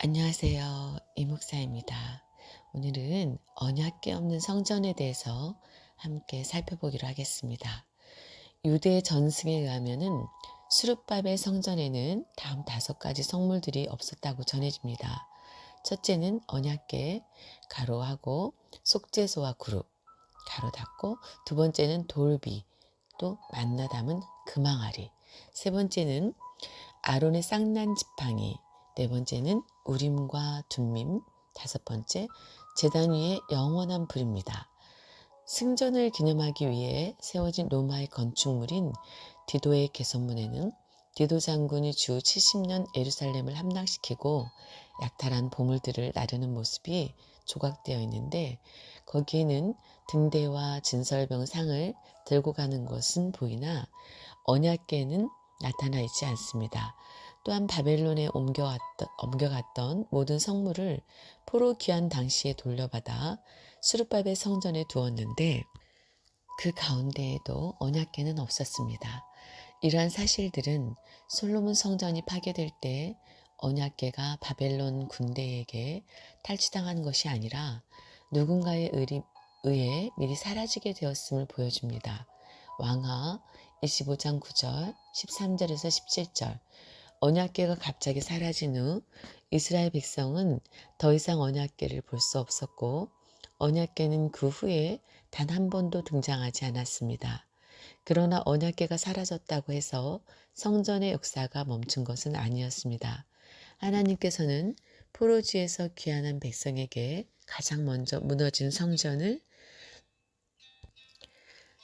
안녕하세요. 이목사입니다. 오늘은 언약궤 없는 성전에 대해서 함께 살펴보기로 하겠습니다. 유대 전승에 의하면은 수르밥의 성전에는 다음 5가지 성물들이 없었다고 전해집니다. 첫째는 언약궤, 가로하고 속죄소와 그룹, 가로 닫고, 두 번째는 돌비, 또 만나 담은 금항아리, 세 번째는 아론의 쌍난 지팡이, 네 번째는 우림과 둠밈, 다섯 번째 제단 위에 영원한 불입니다. 승전을 기념하기 위해 세워진 로마의 건축물인 디도의 개선문에는 디도 장군이 주 70년 예루살렘을 함락시키고 약탈한 보물들을 나르는 모습이 조각되어 있는데, 거기에는 등대와 진설병 상을 들고 가는 것은 보이나 언약궤는 나타나 있지 않습니다. 또한 바벨론에 옮겨갔던 모든 성물을 포로 귀환 당시에 돌려받아 수르밥의 성전에 두었는데, 그 가운데에도 언약궤는 없었습니다. 이러한 사실들은 솔로몬 성전이 파괴될 때 언약궤가 바벨론 군대에게 탈취당한 것이 아니라 누군가에 의해 미리 사라지게 되었음을 보여줍니다. 왕하 25장 9절, 13절에서 17절. 언약궤가 갑자기 사라진 후 이스라엘 백성은 더 이상 언약궤를 볼 수 없었고, 언약궤는 그 후에 단 한 번도 등장하지 않았습니다. 그러나 언약궤가 사라졌다고 해서 성전의 역사가 멈춘 것은 아니었습니다. 하나님께서는 포로지에서 귀환한 백성에게 가장 먼저 무너진 성전을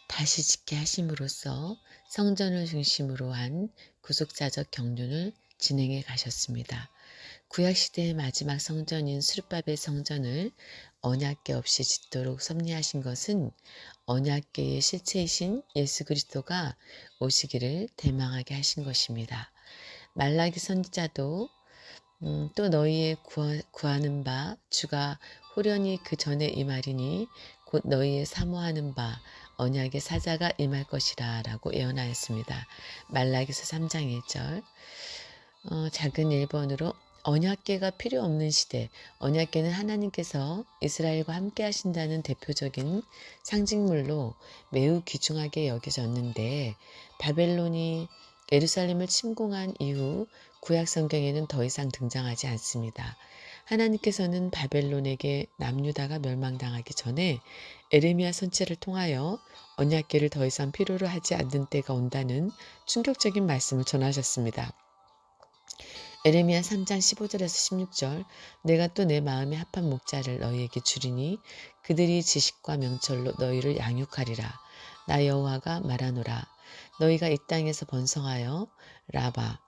다시 짓게 하심으로써 성전을 중심으로 한 구속사적 경륜을 진행해 가셨습니다. 구약시대의 마지막 성전인 수르밥의 성전을 언약궤 없이 짓도록 섭리하신 것은 언약궤의 실체이신 예수 그리스도가 오시기를 대망하게 하신 것입니다. 말라기 선지자도 또 너희의 구하는 바 주가 호련히 그 전에 임하리니 곧 너희의 사모하는 바 언약의 사자가 임할 것이라 라고 예언하였습니다. 말라기서 3장 1절. 작은 1번으로 언약궤가 필요 없는 시대. 언약궤는 하나님께서 이스라엘과 함께 하신다는 대표적인 상징물로 매우 귀중하게 여겨졌는데, 바벨론이 예루살렘을 침공한 이후 구약 성경에는 더 이상 등장하지 않습니다. 하나님께서는 바벨론에게 남유다가 멸망당하기 전에 에레미야 선지자를 통하여 언약궤를 더 이상 필요로 하지 않는 때가 온다는 충격적인 말씀을 전하셨습니다. 에레미야 3장 15절에서 16절. 내가 또 내 마음에 합한 목자를 너희에게 주리니 그들이 지식과 명철로 너희를 양육하리라. 나 여호와가 말하노라. 너희가 이 땅에서 번성하여 라바,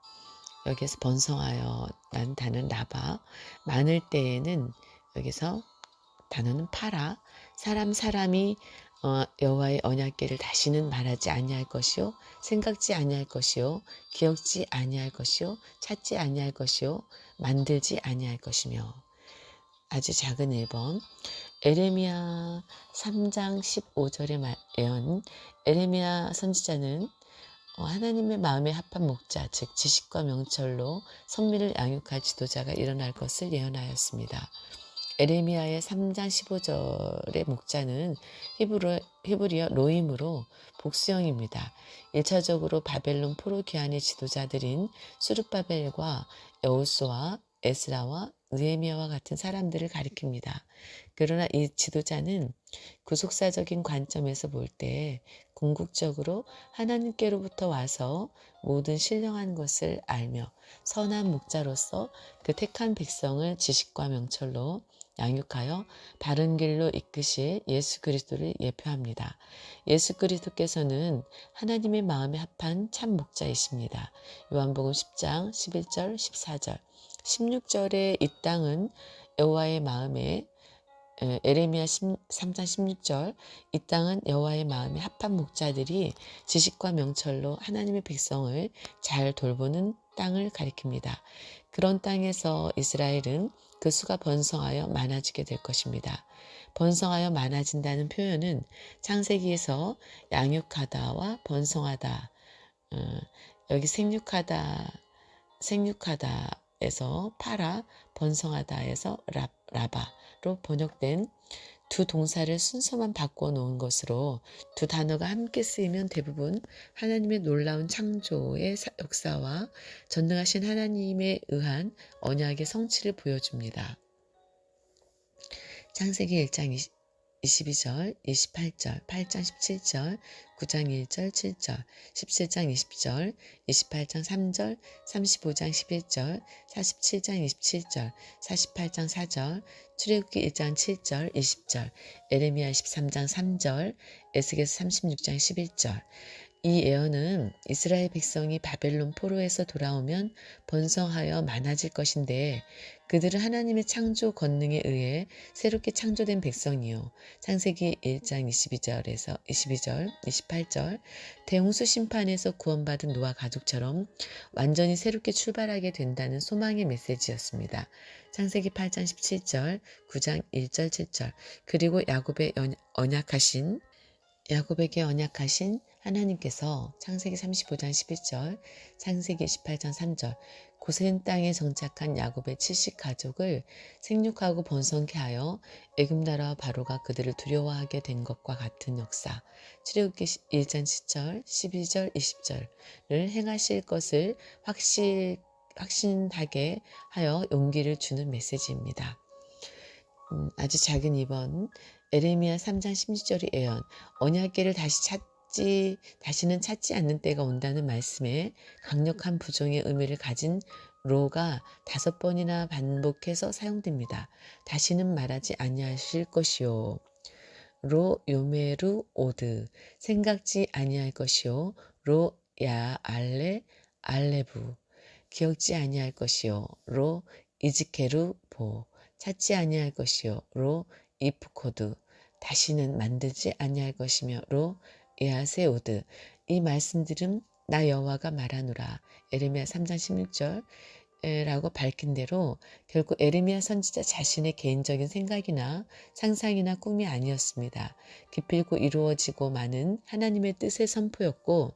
여기서 번성하여 난 단은 라바, 많을 때에는 여기서 단어는 파라, 사람이 여호와의 언약궤를 다시는 말하지 아니할 것이요, 생각지 아니할 것이요, 기억지 아니할 것이요, 찾지 아니할 것이요, 만들지 아니할 것이며. 아주 작은 1번. 에레미야 3장 15절의 예언. 에레미야 선지자는 하나님의 마음에 합한 목자, 즉 지식과 명철로 선민을 양육할 지도자가 일어날 것을 예언하였습니다. 에레미야의 3장 15절의 목자는 히브리어 로임으로 복수형입니다. 1차적으로 바벨론 포로 귀환의 지도자들인 수르바벨과 여호수아, 에스라와 느헤미야와 같은 사람들을 가리킵니다. 그러나 이 지도자는 구속사적인 관점에서 볼 때 궁극적으로 하나님께로부터 와서 모든 신령한 것을 알며 선한 목자로서 그 택한 백성을 지식과 명철로 양육하여 바른 길로 이끄실 예수 그리스도를 예표합니다. 예수 그리스도께서는 하나님의 마음에 합한 참 목자이십니다. 요한복음 10장 11절 14절. 16절에 이 땅은 여호와의 마음에, 에레미야 3장 16절, 이 땅은 여호와의 마음에 합한 목자들이 지식과 명철로 하나님의 백성을 잘 돌보는 땅을 가리킵니다. 그런 땅에서 이스라엘은 그 수가 번성하여 많아지게 될 것입니다. 번성하여 많아진다는 표현은 창세기에서 양육하다와 번성하다, 여기 생육하다 에서 파라, 번성하다에서 라바로 번역된 두 동사를 순서만 바꿔 놓은 것으로 두 단어가 함께 쓰이면 대부분 하나님의 놀라운 창조의 역사와 전능하신 하나님에 의한 언약의 성취를 보여줍니다. 창세기 1장 22절, 28절, 8장 17절, 9장 1절, 7절, 17장 20절, 28장 3절, 35장 11절, 47장 27절, 48장 4절, 출애굽기 1장 7절, 20절, 에레미야 13장 3절, 에스겔서 36장 11절. 이 예언은 이스라엘 백성이 바벨론 포로에서 돌아오면 번성하여 많아질 것인데 그들은 하나님의 창조 권능에 의해 새롭게 창조된 백성이요. 창세기 1장 22절, 28절 대홍수 심판에서 구원받은 노아 가족처럼 완전히 새롭게 출발하게 된다는 소망의 메시지였습니다. 창세기 8장 17절, 9장 1절 7절 그리고 야곱에게 언약하신 하나님께서 창세기 35장 11절, 창세기 28장 3절 고센 땅에 정착한 야곱의 70 가족을 생육하고 번성케 하여 애굽 나라와 바로가 그들을 두려워하게 된 것과 같은 역사, 출애굽기 1장 10절, 12절, 20절을 행하실 것을 확신하게 하여 용기를 주는 메시지입니다. 아주 작은 2번 에레미야 3장 16절의 예언 언약궤를 다시는 찾지 않는 때가 온다는 말씀에 강력한 부정의 의미를 가진 로가 5번이나 반복해서 사용됩니다. 다시는 말하지 아니하실 것이요. 로 요메루 오드 생각지 아니할 것이요. 로 야 알레부 기억지 아니할 것이요. 로 이즈케루 보 찾지 아니할 것이요. 로 이프코드 다시는 만들지 아니할 것이며 로 에아세오드 이 말씀들은 나 여호와가 말하노라. 에레미야 3장 16절 라고 밝힌 대로 결국 에레미야 선지자 자신의 개인적인 생각이나 상상이나 꿈이 아니었습니다. 기필코 이루어지고 많은 하나님의 뜻의 선포였고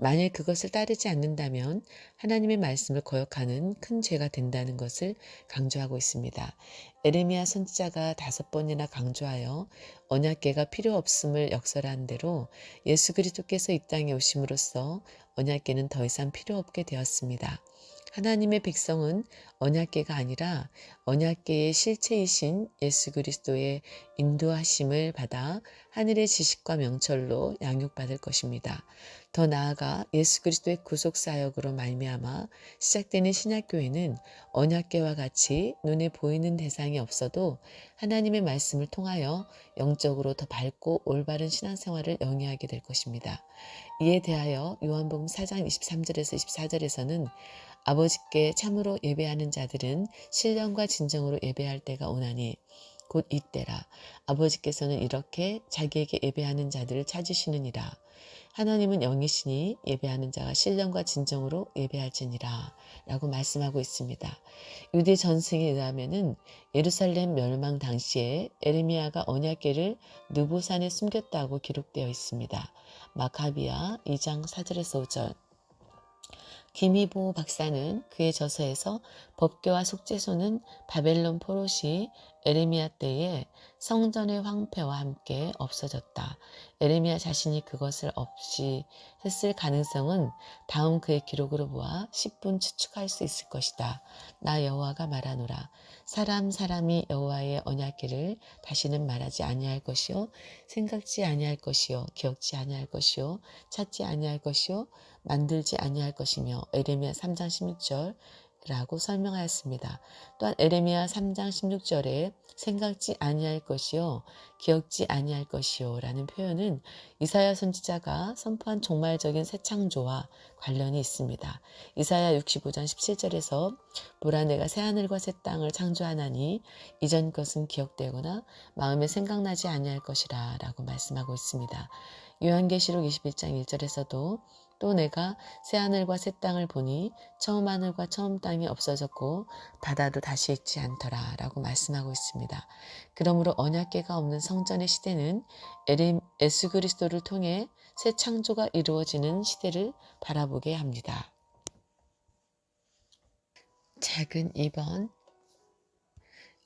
만일 그것을 따르지 않는다면 하나님의 말씀을 거역하는 큰 죄가 된다는 것을 강조하고 있습니다. 에레미야 선지자가 5번이나 강조하여 언약궤가 필요 없음을 역설한 대로 예수 그리스도께서 이 땅에 오심으로써 언약궤는 더 이상 필요 없게 되었습니다. 하나님의 백성은 언약궤가 아니라 언약궤의 실체이신 예수 그리스도의 인도하심을 받아 하늘의 지식과 명철로 양육받을 것입니다. 더 나아가 예수 그리스도의 구속사역으로 말미암아 시작되는 신약교회는 언약궤와 같이 눈에 보이는 대상이 없어도 하나님의 말씀을 통하여 영적으로 더 밝고 올바른 신앙생활을 영위하게 될 것입니다. 이에 대하여 요한복음 4장 23절에서 24절에서는 아버지께 참으로 예배하는 자들은 신령과 진정으로 예배할 때가 오나니 곧 이때라. 아버지께서는 이렇게 자기에게 예배하는 자들을 찾으시느니라. 하나님은 영이시니 예배하는 자가 신령과 진정으로 예배할지니라 라고 말씀하고 있습니다. 유대 전승에 의하면은 예루살렘 멸망 당시에 에레미야가 언약궤를 느보산에 숨겼다고 기록되어 있습니다. 마카비야 2장 4절에서 5절 김희보 박사는 그의 저서에서 법궤와 속죄소는 바벨론 포로시 에레미야 때에 성전의 황폐와 함께 없어졌다. 에레미야 자신이 그것을 없이 했을 가능성은 다음 그의 기록으로 보아 10분 추측할 수 있을 것이다. 나 여호와가 말하노라. 사람이 여호와의 언약궤를 다시는 말하지 아니할 것이요 생각지 아니할 것이요 기억지 아니할 것이요 찾지 아니할 것이요 만들지 아니할 것이며 에레미야 3장 16절라고 설명하였습니다. 또한 에레미야 3장 16절에 생각지 아니할 것이요 기억지 아니할 것이요 라는 표현은 이사야 선지자가 선포한 종말적인 새 창조와 관련이 있습니다. 이사야 65장 17절에서 보라 내가 새하늘과 새 땅을 창조하나니 이전 것은 기억되거나 마음에 생각나지 아니할 것이라 라고 말씀하고 있습니다. 요한계시록 21장 1절에서도 또 내가 새하늘과 새 땅을 보니 처음 하늘과 처음 땅이 없어졌고 바다도 다시 있지 않더라 라고 말씀하고 있습니다. 그러므로 언약궤가 없는 성전의 시대는 예수 그리스도를 통해 새 창조가 이루어지는 시대를 바라보게 합니다. 작은 2번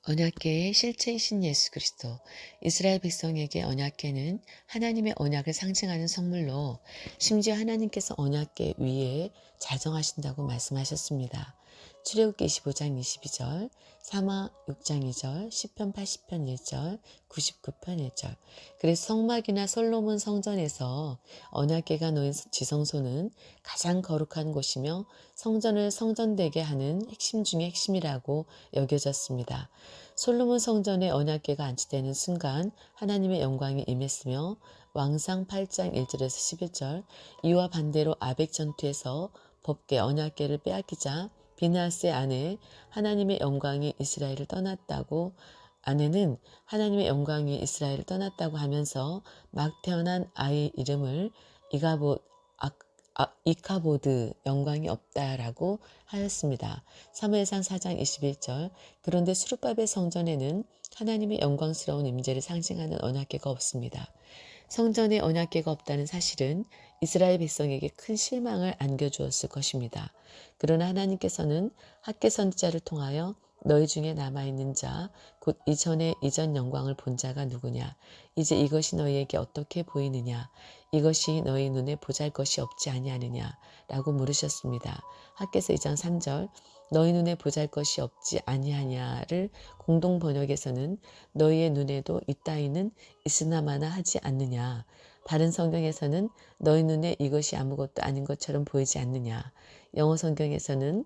언약궤의 실체이신 예수 그리스도. 이스라엘 백성에게 언약궤는 하나님의 언약을 상징하는 성물로 심지어 하나님께서 언약궤 위에 자정하신다고 말씀하셨습니다. 출애굽기 25장 22절, 사마 6장 2절, 시편 80편 1절, 99편 1절. 그래서 성막이나 솔로몬 성전에서 언약궤가 놓인 지성소는 가장 거룩한 곳이며 성전을 성전되게 하는 핵심 중의 핵심이라고 여겨졌습니다. 솔로몬 성전에 언약궤가 안치되는 순간 하나님의 영광이 임했으며 왕상 8장 1절에서 11절, 이와 반대로 아벡 전투에서 법궤 언약궤를 빼앗기자 비나스의 아내 하나님의 영광이 이스라엘을 떠났다고 아내는 하나님의 영광이 이스라엘을 떠났다고 하면서 막 태어난 아이 이름을 이카보드 영광이 없다라고 하였습니다. 사무엘상 4장 21절. 그런데 스룹바벨 성전에는 하나님의 영광스러운 임재를 상징하는 언약궤가 없습니다. 성전에 언약궤가 없다는 사실은 이스라엘 백성에게 큰 실망을 안겨주었을 것입니다. 그러나 하나님께서는 학개 선지자를 통하여 너희 중에 남아있는 자, 곧 이전에 이전 영광을 본 자가 누구냐? 이제 이것이 너희에게 어떻게 보이느냐? 이것이 너희 눈에 보잘것이 없지 아니하느냐? 라고 물으셨습니다. 학개서 2장 3절 너희 눈에 보잘것이 없지 아니하냐를 공동 번역에서는 너희의 눈에도 이따위는 있으나마나 하지 않느냐. 다른 성경에서는 너희 눈에 이것이 아무것도 아닌 것처럼 보이지 않느냐. 영어 성경에서는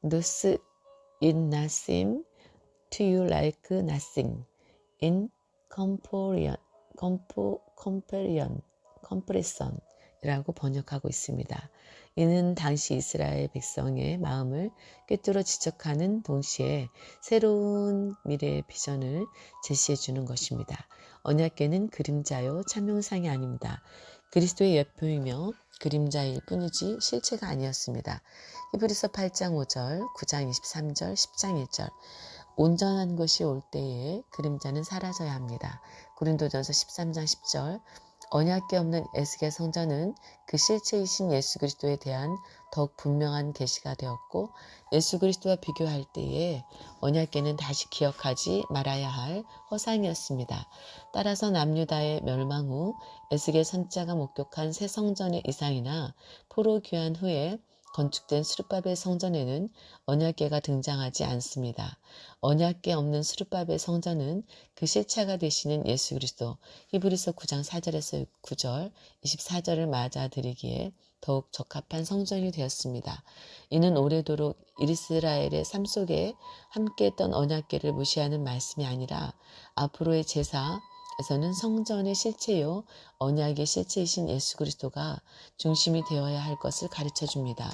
Does it not seem to you like nothing in comparison 이라고 번역하고 있습니다. 이는 당시 이스라엘 백성의 마음을 꿰뚫어 지적하는 동시에 새로운 미래의 비전을 제시해 주는 것입니다. 언약궤는 그림자요 참용상이 아닙니다. 그리스도의 예표이며 그림자일 뿐이지 실체가 아니었습니다. 히브리서 8장 5절, 9장 23절, 10장 1절 온전한 것이 올 때에 그림자는 사라져야 합니다. 고린도전서 13장 10절 언약궤 없는 에스겔 성전은 그 실체이신 예수 그리스도에 대한 더욱 분명한 계시가 되었고 예수 그리스도와 비교할 때에 언약궤는 다시 기억하지 말아야 할 허상이었습니다. 따라서 남유다의 멸망 후 에스겔 선지자가 목격한 새 성전의 이상이나 포로 귀환 후에 건축된 스룹바벨 성전에는 언약궤가 등장하지 않습니다. 언약궤 없는 스룹바벨 성전은 그 실체가 되시는 예수 그리스도 히브리서 9장 4절에서 9절 24절을 맞아들이기에 더욱 적합한 성전이 되었습니다. 이는 오래도록 이스라엘의 삶 속에 함께 했던 언약궤를 무시하는 말씀이 아니라 앞으로의 제사에서는 성전의 실체요 언약의 실체이신 예수 그리스도가 중심이 되어야 할 것을 가르쳐 줍니다.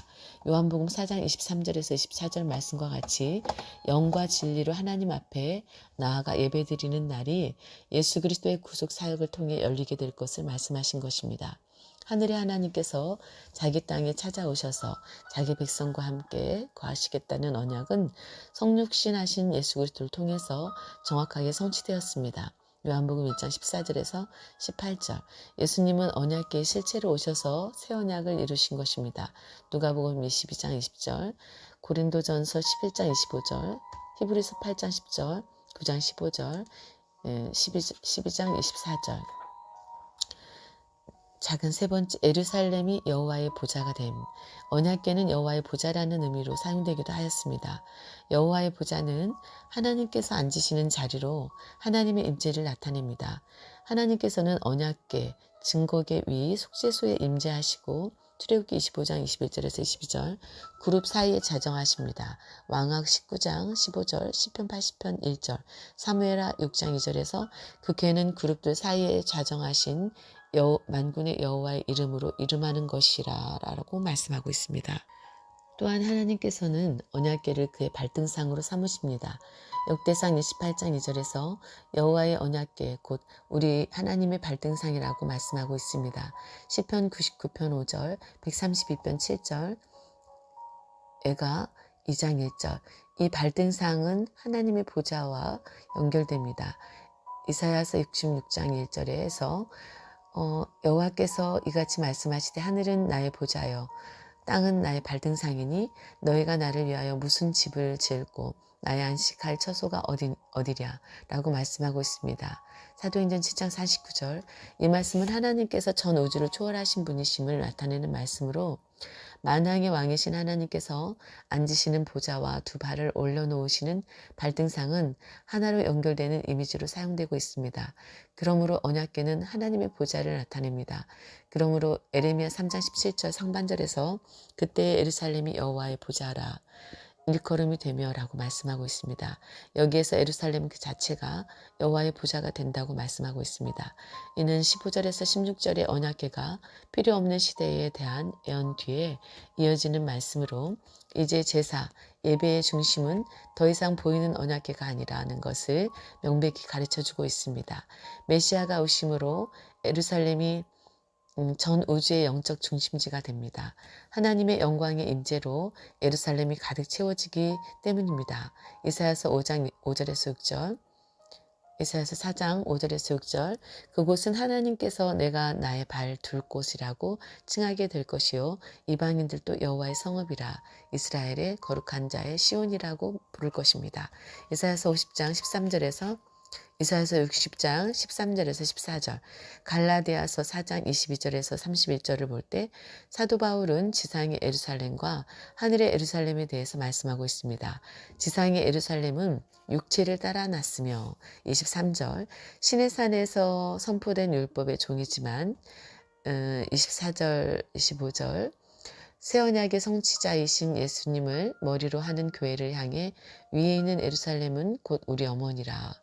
요한복음 4장 23절에서 24절 말씀과 같이 영과 진리로 하나님 앞에 나아가 예배드리는 날이 예수 그리스도의 구속 사역을 통해 열리게 될 것을 말씀하신 것입니다. 하늘의 하나님께서 자기 땅에 찾아오셔서 자기 백성과 함께 거하시겠다는 언약은 성육신하신 예수 그리스도를 통해서 정확하게 성취되었습니다. 요한복음 1장 14절에서 18절 예수님은 언약궤의 실체로 오셔서 새 언약을 이루신 것입니다. 누가복음 22장 20절 고린도전서 11장 25절 히브리서 8장 10절 9장 15절 12장 24절 작은 세 번째 예루살렘이 여호와의 보좌가 됨. 언약궤는 여호와의 보좌라는 의미로 사용되기도 하였습니다. 여호와의 보좌는 하나님께서 앉으시는 자리로 하나님의 임재를 나타냅니다. 하나님께서는 언약궤, 증거궤 위 속죄소에 임재하시고 출애굽기 25장 21절에서 22절 그룹 사이에 자정하십니다. 왕악 19장 15절 시편 80편 1절 사무엘하 6장 2절에서 그 궤는 그룹들 사이에 자정하신 만군의 여호와의 이름으로 이름하는 것이라 라고 말씀하고 있습니다. 또한 하나님께서는 언약궤를 그의 발등상으로 삼으십니다. 역대상 28장 2절에서 여호와의 언약궤 곧 우리 하나님의 발등상이라고 말씀하고 있습니다. 시편 99편 5절 132편 7절 애가 2장 1절 이 발등상은 하나님의 보좌와 연결됩니다. 이사야서 66장 1절에서 여호와께서 이같이 말씀하시되 하늘은 나의 보좌여 땅은 나의 발등상이니 너희가 나를 위하여 무슨 집을 지을고 나의 안식할 처소가 어디랴 라고 말씀하고 있습니다. 사도행전 7장 49절. 이 말씀은 하나님께서 전 우주를 초월하신 분이심을 나타내는 말씀으로 만왕의 왕이신 하나님께서 앉으시는 보좌와 두 발을 올려놓으시는 발등상은 하나로 연결되는 이미지로 사용되고 있습니다. 그러므로 언약궤는 하나님의 보좌를 나타냅니다. 그러므로 에레미야 3장 17절 상반절에서 그때의 예루살렘이 여호와의 보좌라 일컬음이 되며 라고 말씀하고 있습니다. 여기에서 예루살렘 그 자체가 여호와의 보좌가 된다고 말씀하고 있습니다. 이는 15절에서 16절의 언약궤가 필요 없는 시대에 대한 예언 뒤에 이어지는 말씀으로 이제 제사, 예배의 중심은 더 이상 보이는 언약궤가 아니라는 것을 명백히 가르쳐주고 있습니다. 메시아가 오심으로 예루살렘이 전 우주의 영적 중심지가 됩니다. 하나님의 영광의 임재로 예루살렘이 가득 채워지기 때문입니다. 이사야서 5장 5절에서 6절, 이사야서 4장 5절에서 6절. 그곳은 하나님께서 내가 나의 발 둘 곳이라고 칭하게 될 것이요 이방인들도 여호와의 성읍이라 이스라엘의 거룩한 자의 시온이라고 부를 것입니다. 이사야서 50장 13절에서 이사야서 60장 13절에서 14절, 갈라디아서 4장 22절에서 31절을 볼 때 사도 바울은 지상의 예루살렘과 하늘의 예루살렘에 대해서 말씀하고 있습니다. 지상의 예루살렘은 육체를 따라 났으며 23절, 신의 산에서 선포된 율법의 종이지만 24절, 25절, 새 언약의 성취자이신 예수님을 머리로 하는 교회를 향해 위에 있는 예루살렘은 곧 우리 어머니라.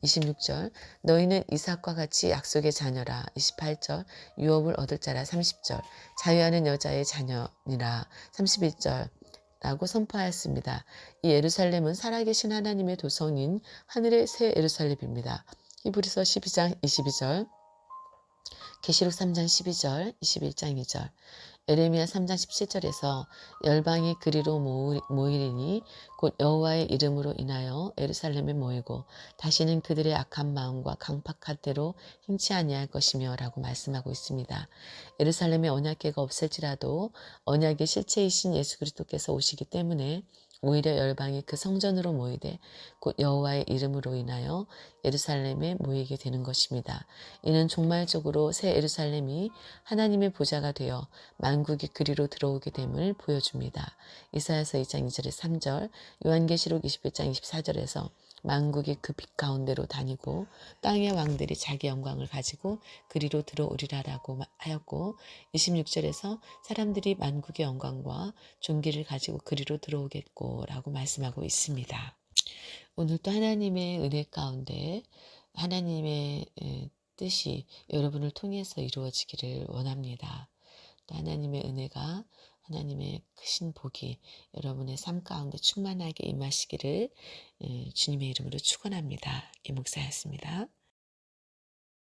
26절 너희는 이삭과 같이 약속의 자녀라. 28절 유업을 얻을 자라. 30절 자유하는 여자의 자녀니라. 31절 라고 선포하였습니다. 이 예루살렘은 살아계신 하나님의 도성인 하늘의 새 예루살렘입니다. 히브리서 12장 22절 계시록 3장 12절 21장 2절 에레미야 3장 17절에서 열방이 그리로 모이리니 곧 여호와의 이름으로 인하여 예루살렘에 모이고 다시는 그들의 악한 마음과 강팍한 대로 행치 아니할 것이며 라고 말씀하고 있습니다. 예루살렘의 언약궤가 없을지라도 언약의 실체이신 예수 그리스도께서 오시기 때문에 오히려 열방이 그 성전으로 모이되 곧 여호와의 이름으로 인하여 예루살렘에 모이게 되는 것입니다. 이는 종말적으로 새 예루살렘이 하나님의 보좌가 되어 만국이 그리로 들어오게 됨을 보여줍니다. 이사야서 2장 2절에 3절, 요한계시록 21장 24절에서 만국이 그 빛 가운데로 다니고 땅의 왕들이 자기 영광을 가지고 그리로 들어오리라라고 하였고 26절에서 사람들이 만국의 영광과 존귀를 가지고 그리로 들어오겠고 라고 말씀하고 있습니다. 오늘 또 하나님의 은혜 가운데 하나님의 뜻이 여러분을 통해서 이루어지기를 원합니다. 또 하나님의 은혜가 하나님의 크신 복이 여러분의 삶 가운데 충만하게 임하시기를 주님의 이름으로 축원합니다. 이 목사였습니다.